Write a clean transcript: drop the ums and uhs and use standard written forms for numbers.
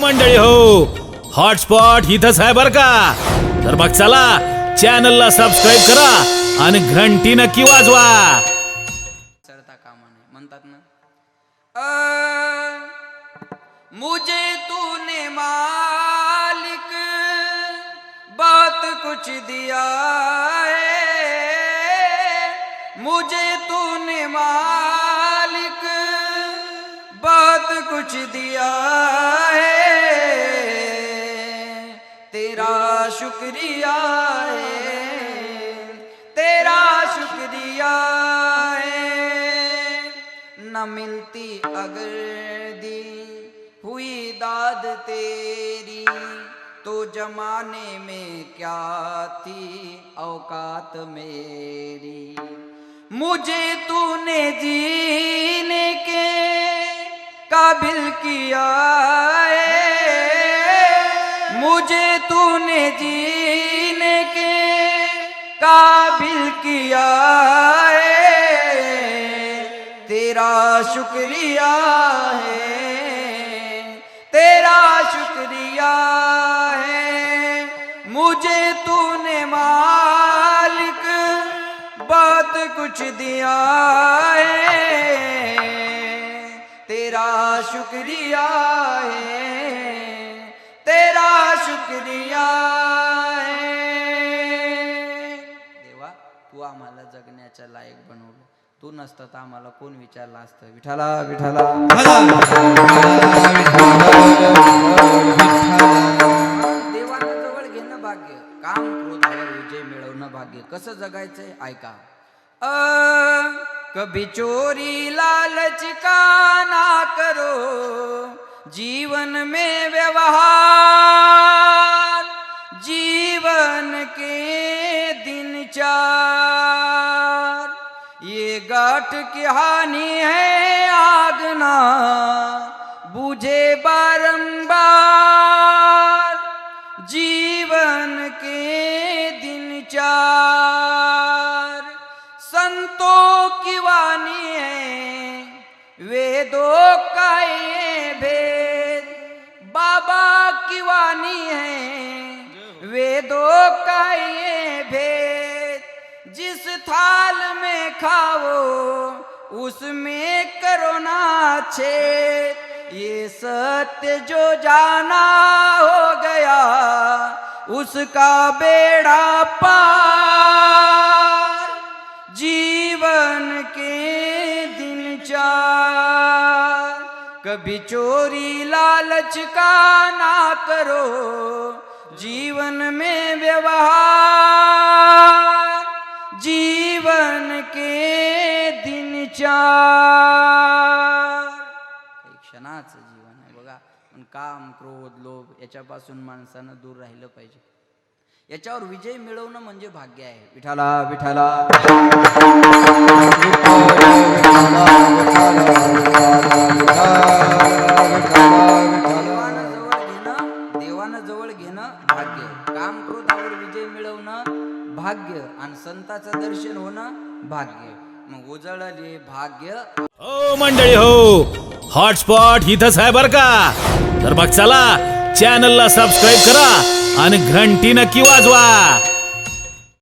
मंडळी हो, हॉटस्पॉट इथंच आहे बर का. तर मग चला चॅनलला सबस्क्राईब करा आणि घंटी नक्की वाजवा. चढता कामा नाही म्हणतात ना. मुझे तूने मालिक बात कुछ दिया है, मुझे तूने मालिक बात कुछ दिया है, तेरा शुक्रिया है, तेरा शुक्रिया है. न मिलती अगर दी हुई दाद तेरी तो जमाने में क्या थी औकात मेरी. मुझे तूने जीने के काबिल किया है, मुझे तूने जीने के काबिल किया है, तेरा शुक्रिया है, तेरा शुक्रिया है. मुझे तूने मालिक बात कुछ दिया है, तेरा शुक्रिया है, तेरा शुक्रिया है. देवा, तू आम्हाला जगण्याच्या लायक बनवलं. तू नसतं तर आम्हाला कोण विचारलं असतं. विठाला विठाला देवानं जवळ घेणं भाग्य, काम क्रोधावर विजय मिळवणं भाग्य. कसं जगायचंय ऐका. कभी चोरी लालच का ना करो, जीवन में व्यवहार, जीवन के दिन चार. ये गाठ की हानि है आग ना बुझे बारंबार, जीवन के दिन चार. संतों की वाणी है वेदों का ये भेद, बाबा की वाणी है वेदों का ये भेद. जिस थाल में खाओ उसमें करो ना छेद, ये सत्य जो जाना हो गया उसका बेड़ा पार, जीवन के दिन चार. कभी चोरी लालच का ना करो, जीवन में व्यवहार, जीवन के दिन चार. काही क्षणाचं जीवन आहे बघा. पण काम क्रोध लोभ याच्यापासून माणसानं दूर राहिलं पाहिजे. याच्यावर विजय मिळवणं म्हणजे भाग्य आहे. विठाला विठाला देवानं जवळ घेणं भाग्य, काम क्रोधावर विजय मिळवणं भाग्य आणि संताचं दर्शन होणं भाग्य. मग उजळले भाग्य. हो मंडळी हो, हॉटस्पॉट इथंच आहे बर का. तर मग चला चॅनलला सबस्क्राईब करा आणि घंटी नक्की वाजवा.